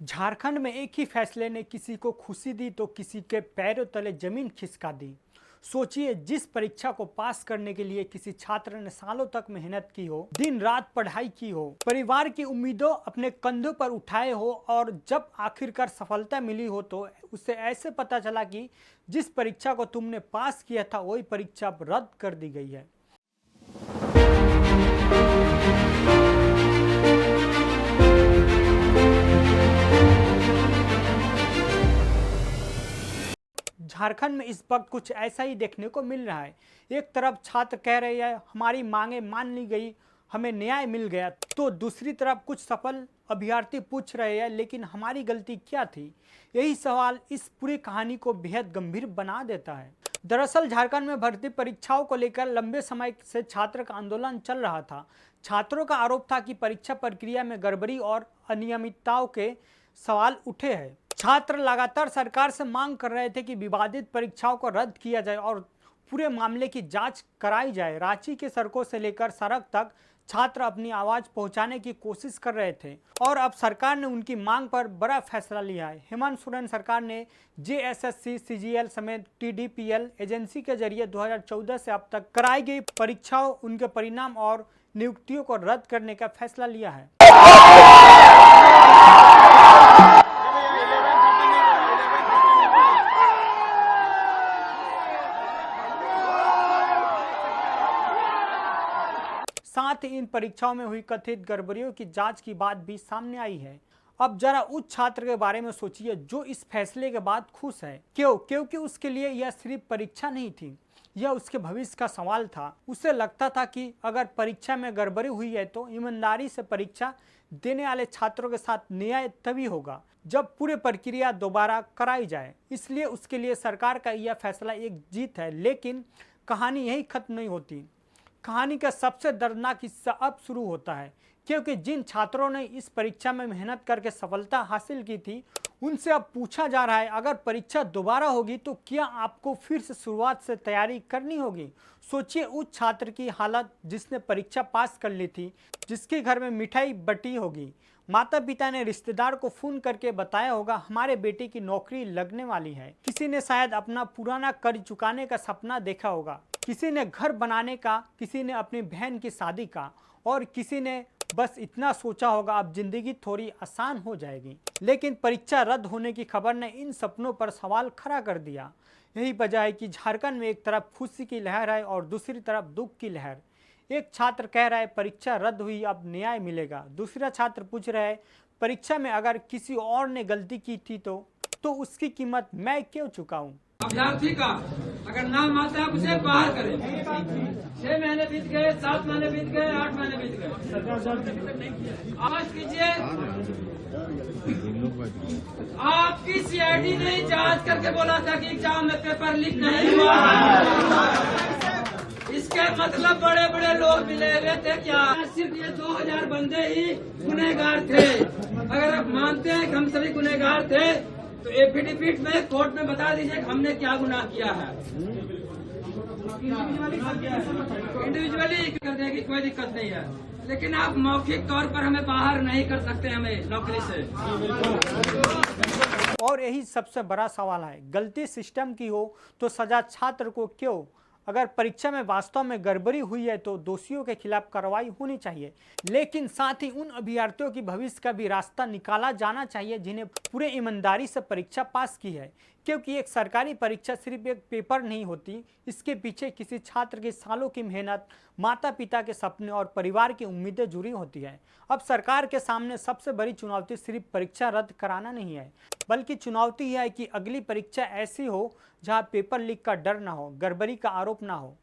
झारखंड में एक ही फैसले ने किसी को खुशी दी तो किसी के पैरों तले जमीन खिसका दी। सोचिए, जिस परीक्षा को पास करने के लिए किसी छात्र ने सालों तक मेहनत की हो, दिन रात पढ़ाई की हो, परिवार की उम्मीदों अपने कंधों पर उठाए हो और जब आखिरकार सफलता मिली हो तो उसे ऐसे पता चला कि जिस परीक्षा को तुमने पास किया था वही परीक्षा अब रद्द कर दी गई है। झारखंड में इस वक्त कुछ ऐसा ही देखने को मिल रहा है। एक तरफ छात्र कह रहे हैं हमारी मांगे मान ली गई, हमें न्याय मिल गया, तो दूसरी तरफ कुछ सफल अभ्यर्थी पूछ रहे हैं लेकिन हमारी गलती क्या थी। यही सवाल इस पूरी कहानी को बेहद गंभीर बना देता है। दरअसल झारखंड में भर्ती परीक्षाओं को लेकर लंबे समय से छात्र का आंदोलन चल रहा था। छात्रों का आरोप था कि परीक्षा प्रक्रिया में गड़बड़ी और अनियमितताओं के सवाल उठे हैं। छात्र लगातार सरकार से मांग कर रहे थे कि विवादित परीक्षाओं को रद्द किया जाए और पूरे मामले की जांच कराई जाए। रांची के सड़कों से लेकर सड़क तक छात्र अपनी आवाज पहुंचाने की कोशिश कर रहे थे और अब सरकार ने उनकी मांग पर बड़ा फैसला लिया है। हेमंत सोरेन सरकार ने जेएसएससी, सीजीएल समेत टीडीपीएल एजेंसी के जरिए 2014 से अब तक कराई गई परीक्षाओं, उनके परिणाम और नियुक्तियों को रद्द करने का फैसला लिया है। साथ ही इन परीक्षाओं में हुई कथित गड़बड़ियों की जांच की बात भी सामने आई है। अब जरा उस छात्र के बारे में सोचिए जो इस फैसले के बाद खुश है। क्योंकि उसके लिए यह सिर्फ परीक्षा नहीं थी, यह उसके भविष्य का सवाल था। उसे लगता था कि अगर परीक्षा में गड़बड़ी हुई है तो ईमानदारी से परीक्षा देने वाले छात्रों के साथ न्याय तभी होगा जब पूरी प्रक्रिया दोबारा कराई जाए। इसलिए उसके लिए सरकार का यह फैसला एक जीत है। लेकिन कहानी यही खत्म नहीं होती। कहानी का सबसे दर्दनाक हिस्सा अब शुरू होता है, क्योंकि जिन छात्रों ने इस परीक्षा में मेहनत करके सफलता हासिल की थी उनसे अब पूछा जा रहा है अगर परीक्षा दोबारा होगी तो क्या आपको फिर से शुरुआत से तैयारी करनी होगी। सोचिए उस छात्र की हालत जिसने परीक्षा पास कर ली थी, जिसके घर में मिठाई बटी होगी, माता पिता ने रिश्तेदार को फोन करके बताया होगा हमारे बेटे की नौकरी लगने वाली है, किसी ने शायद अपना पुराना कर्ज चुकाने का सपना देखा होगा, किसी ने घर बनाने का, किसी ने अपनी बहन की शादी का और किसी ने बस इतना सोचा होगा अब जिंदगी थोड़ी आसान हो जाएगी। लेकिन परीक्षा रद्द होने की खबर ने इन सपनों पर सवाल खड़ा कर दिया। यही वजह है कि झारखंड में एक तरफ खुशी की लहर है और दूसरी तरफ दुख की लहर। एक छात्र कह रहा है परीक्षा रद्द हुई अब न्याय मिलेगा, दूसरा छात्र पूछ रहा है परीक्षा में अगर किसी और ने गलती की थी तो उसकी कीमत मैं क्यों चुकाऊं। अभ्यर्थी का अगर नाम आता है उसे बाहर करें। 6 महीने बीत गए, 7 महीने बीत गए, 8 महीने बीत गए। आवाज कीजिए, आपकी सीआईडी ने जांच करके बोला था कि एग्जाम में पेपर लीक नहीं हुआ। इसके मतलब बड़े बड़े लोग मिले हुए थे क्या? सिर्फ ये 2000 बंदे ही गुनहगार थे। अगर आप मानते हैं कि हम सभी गुनहगार थे तो एफिडेविट में कोर्ट में बता दीजिए कि हमने क्या गुनाह किया है। इंडिविजुअली कर देगी, कोई दिक्कत नहीं है, लेकिन आप मौखिक तौर पर हमें बाहर नहीं कर सकते हमें नौकरी से। और यही सबसे बड़ा सवाल है, गलती सिस्टम की हो तो सजा छात्र को क्यों? अगर परीक्षा में वास्तव में गड़बड़ी हुई है तो दोषियों के खिलाफ कार्रवाई होनी चाहिए, लेकिन साथ ही उन अभ्यर्थियों की भविष्य का भी रास्ता निकाला जाना चाहिए जिन्हें पूरे ईमानदारी से परीक्षा पास की है। क्योंकि एक सरकारी परीक्षा सिर्फ एक पेपर नहीं होती, इसके पीछे किसी छात्र की सालों की मेहनत, माता पिता के सपने और परिवार की उम्मीदें जुड़ी होती है। अब सरकार के सामने सबसे बड़ी चुनौती सिर्फ परीक्षा रद्द कराना नहीं है, बल्कि चुनौती यह है कि अगली परीक्षा ऐसी हो जहां पेपर लीक का डर ना हो, गड़बड़ी का आरोप ना हो,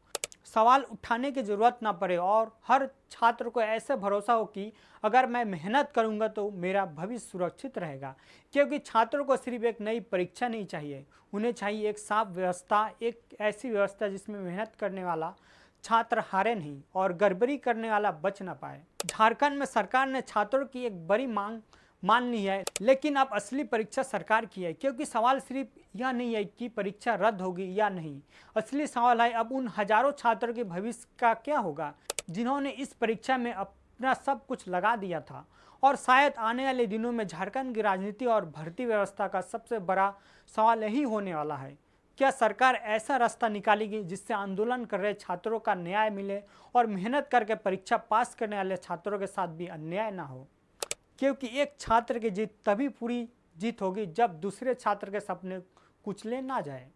सवाल उठाने की जरूरत ना पड़े और हर छात्र को ऐसे भरोसा हो कि अगर मैं मेहनत करूंगा तो मेरा भविष्य सुरक्षित रहेगा। क्योंकि छात्रों को सिर्फ एक नई परीक्षा नहीं चाहिए, उन्हें चाहिए एक साफ व्यवस्था, एक ऐसी व्यवस्था जिसमें मेहनत करने वाला छात्र हारे नहीं और गड़बड़ी करने वाला बच ना पाए। झारखंड में सरकार ने छात्रों की एक बड़ी मांग मान ली है, लेकिन अब असली परीक्षा सरकार की है। क्योंकि सवाल सिर्फ यह नहीं है कि परीक्षा रद्द होगी या नहीं, असली सवाल है अब उन हजारों छात्रों के भविष्य का क्या होगा जिन्होंने इस परीक्षा में अपना सब कुछ लगा दिया था और शायद आने वाले दिनों में झारखंड की राजनीति और भर्ती व्यवस्था का सबसे बड़ा सवाल यही होने वाला है। क्या सरकार ऐसा रास्ता निकालेगी जिससे आंदोलन कर रहे छात्रों का न्याय मिले और मेहनत करके परीक्षा पास करने वाले छात्रों के साथ भी अन्याय ना हो? क्योंकि एक छात्र की जीत तभी पूरी जीत होगी जब दूसरे छात्र के सपने कुचले ना जाए।